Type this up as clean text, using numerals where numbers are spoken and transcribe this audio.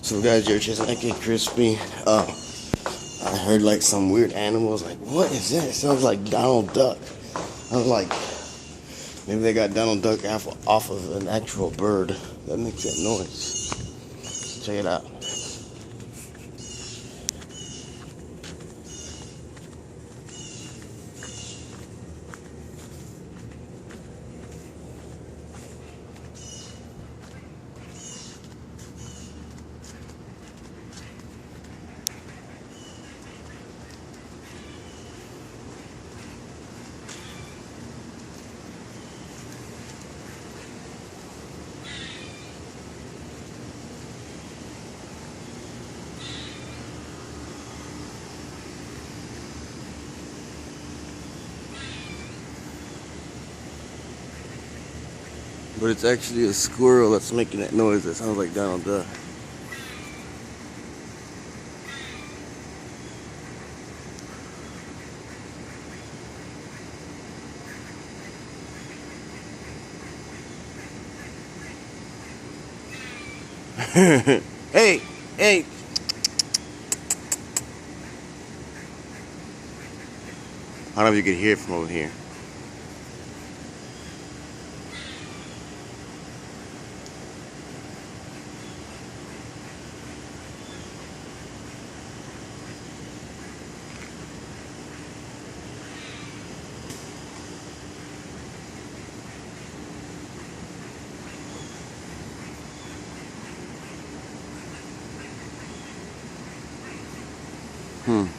So guys, you're chasing that get crispy. I heard like some weird animals. Like, what is that? It sounds like Donald Duck. I was like, maybe they got Donald Duck off of an actual bird that makes that noise. Check it out. But it's actually a squirrel that's making that noise that sounds like Donald Duck. Hey, hey. I don't know if you can hear it from over here. Hmm.